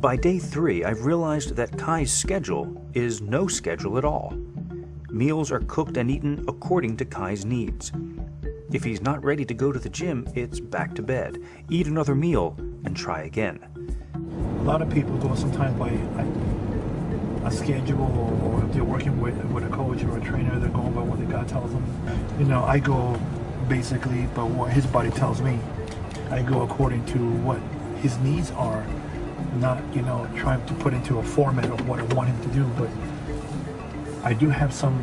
By day 3, I've realized that Kai's schedule is no schedule at all. Meals are cooked and eaten according to Kai's needs. If he's not ready to go to the gym, it's back to bed, eat another meal, and try again. A lot of people go sometimes by a schedule, or if they're working with a coach or a trainer, they're going by what the guy tells them. You know, I go basically by what his body tells me. I go according to what his needs are, not, you know, trying to put into a format of what I want him to do. But I do have some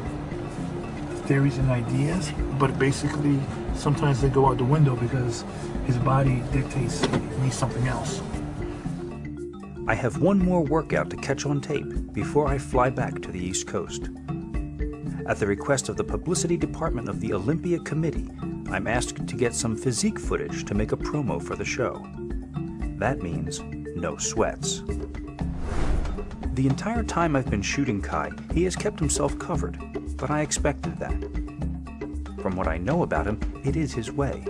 theories and ideas, but basically sometimes they go out the window because his body dictates he needs something else. I have one more workout to catch on tape before I fly back to the East Coast. At the request of the publicity department of the Olympia Committee, I'm asked to get some physique footage to make a promo for the show. That means no sweats. The entire time I've been shooting Kai, he has kept himself covered, but I expected that. From what I know about him, it is his way.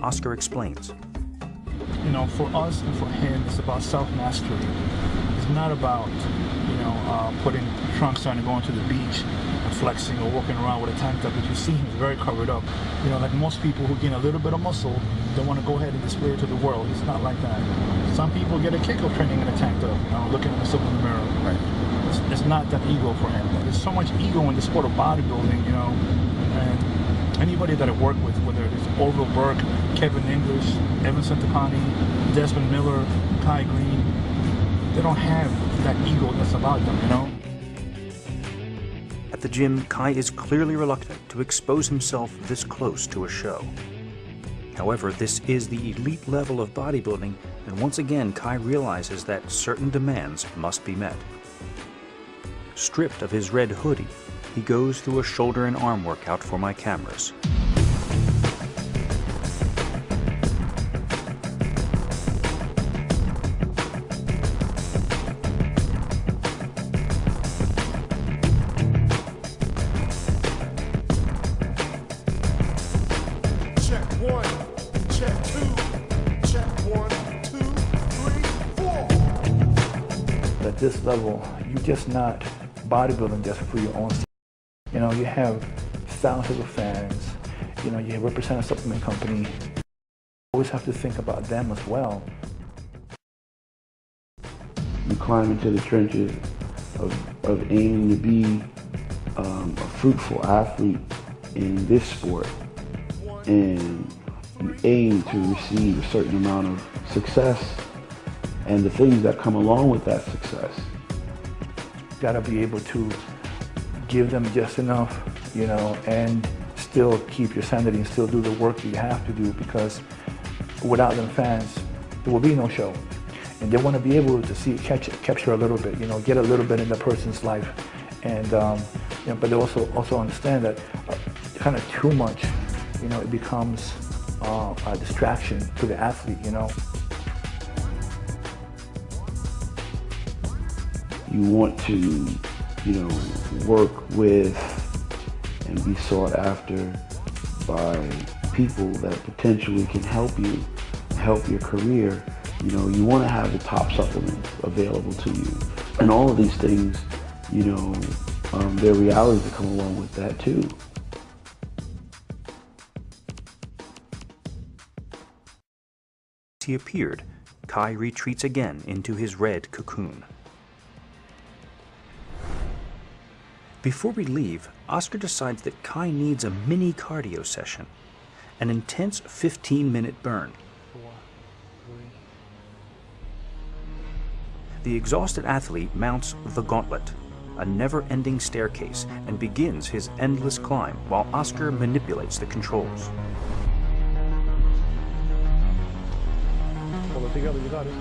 Oscar explains. You know, for us and for him, it's about self-mastery. It's not about, you know, putting trunks on and going to the beach and flexing or walking around with a tank top. But you see him very covered up. You know, like most people who gain a little bit of muscle, they want to go ahead and display it to the world. It's not like that. Some people get a kick of training in a tank top, you know, looking at themselves in the mirror. Right. It's not that ego for him. There's so much ego in the sport of bodybuilding, you know, and anybody that I work with, whether it's Orville Burke, Kevin English, Evan Santacani, Desmond Miller, Kai Greene, they don't have that ego that's about them, you know? At the gym, Kai is clearly reluctant to expose himself this close to a show. However, this is the elite level of bodybuilding, and once again, Kai realizes that certain demands must be met. Stripped of his red hoodie, he goes through a shoulder and arm workout for my cameras. Check 1, check 2, check 1, 2, 3, 4. At this level, you're just not bodybuilding just for your own. You know, you have thousands of fans. You know, you represent a supplement company. You always have to think about them as well. You climb into the trenches of aiming to be a fruitful athlete in this sport, and you aim to receive a certain amount of success and the things that come along with that success. You gotta be able to give them just enough, you know, and still keep your sanity and still do the work that you have to do, because without them fans, there will be no show. And they want to be able to see, capture a little bit, you know, get a little bit in the person's life, and you know, but they also understand that kind of too much, you know, it becomes a distraction to the athlete, you know. You want to, you know, work with and be sought after by people that potentially can help you, help your career. You know, you want to have the top supplements available to you. And all of these things, you know, there are realities that come along with that too. He appeared, Kai retreats again into his red cocoon. Before we leave, Oscar decides that Kai needs a mini cardio session, an intense 15-minute burn. The exhausted athlete mounts the gauntlet, a never-ending staircase, and begins his endless climb while Oscar manipulates the controls. Pull it together, you got it.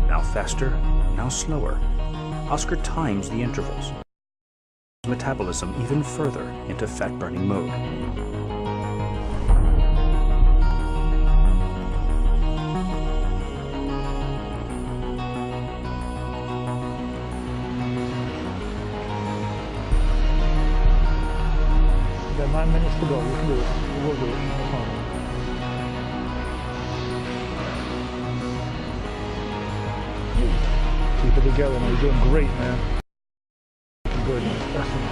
Now faster, now slower. Oscar times the intervals. Metabolism even further into fat-burning mode. You got 9 minutes to go, you can do it. We'll do it. No problem. Keep it together, man. You're doing great, man. Good, man. Excellent.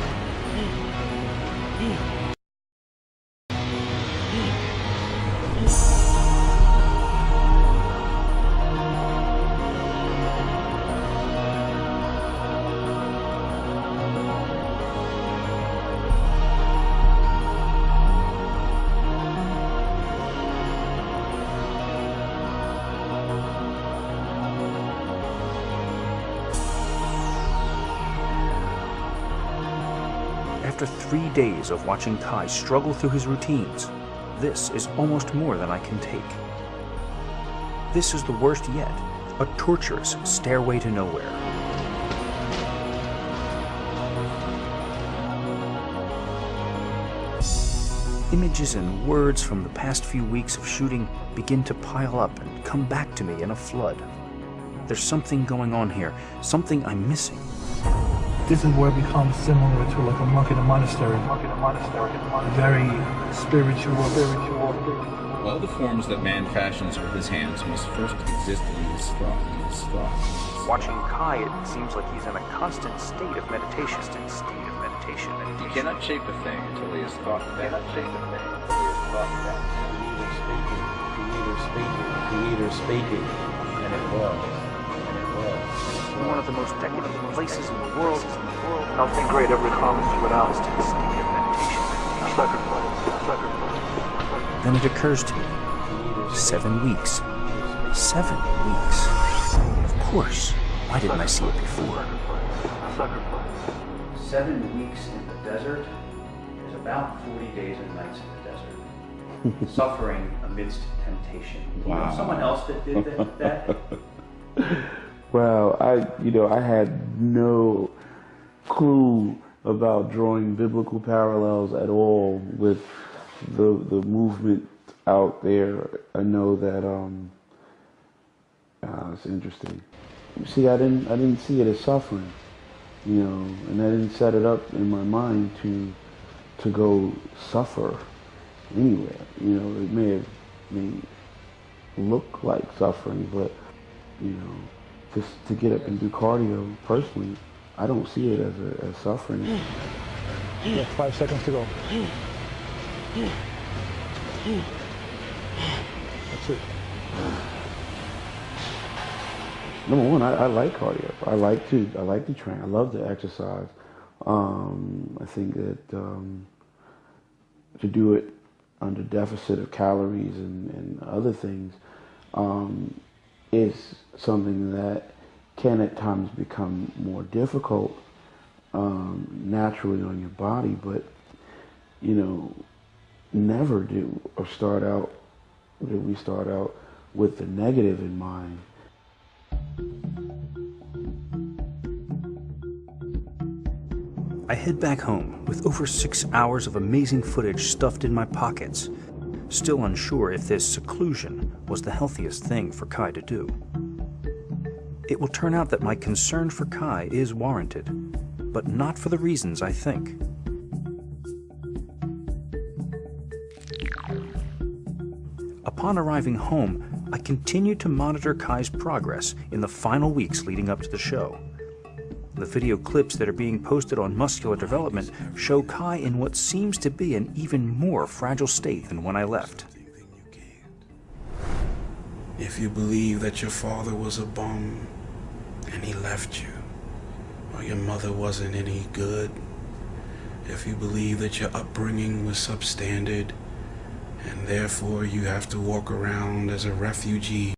After 3 days of watching Kai struggle through his routines, this is almost more than I can take. This is the worst yet, a torturous stairway to nowhere. Images and words from the past few weeks of shooting begin to pile up and come back to me in a flood. There's something going on here, something I'm missing. This is where it becomes similar to like a monk in a monastery. Very spiritual. All the forms that man fashions with his hands must first exist in his thought. Watching Kai, it seems like he's in a constant state of meditation. He cannot shape a thing until he has thought that. Creator speaking, and it was. One of the most decadent places in the world. Nothing great ever comes without Meditation. sacrifice. Then it occurs to me. 7 weeks. 7 weeks. Of course. Why didn't I see it before? 7 weeks in the desert is about 40 days and nights in the desert. Suffering amidst temptation. Wow. You know someone else that did that? Well, I had no clue about drawing biblical parallels at all with the movement out there. I know that it's interesting. See, I didn't see it as suffering, and I didn't set it up in my mind to go suffer anywhere. It may have made look like suffering, but just to get up and do cardio, personally, I don't see it as suffering. Yeah, 5 seconds to go. That's it. Number one, I like cardio. I like to train. I love to exercise. I think that to do it under deficit of calories and other things is something that can at times become more difficult naturally on your body, but never did we start out with the negative in mind. I head back home with over 6 hours of amazing footage stuffed in my pockets, still unsure if this seclusion was the healthiest thing for Kai to do. It will turn out that my concern for Kai is warranted, but not for the reasons I think. Upon arriving home, I continue to monitor Kai's progress in the final weeks leading up to the show. The video clips that are being posted on Muscular Development show Kai in what seems to be an even more fragile state than when I left. If you believe that your father was a bum and he left you, or your mother wasn't any good, if you believe that your upbringing was substandard and therefore you have to walk around as a refugee,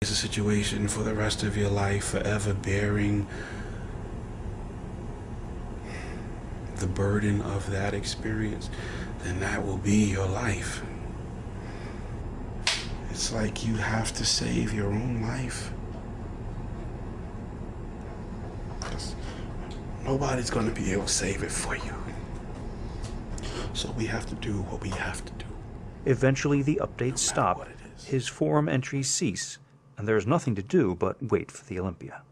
it's a situation for the rest of your life, forever bearing the burden of that experience, then that will be your life. It's like you have to save your own life. Because nobody's going to be able to save it for you. So we have to do what we have to do. Eventually the updates stop, his forum entries cease, and there is nothing to do but wait for the Olympia.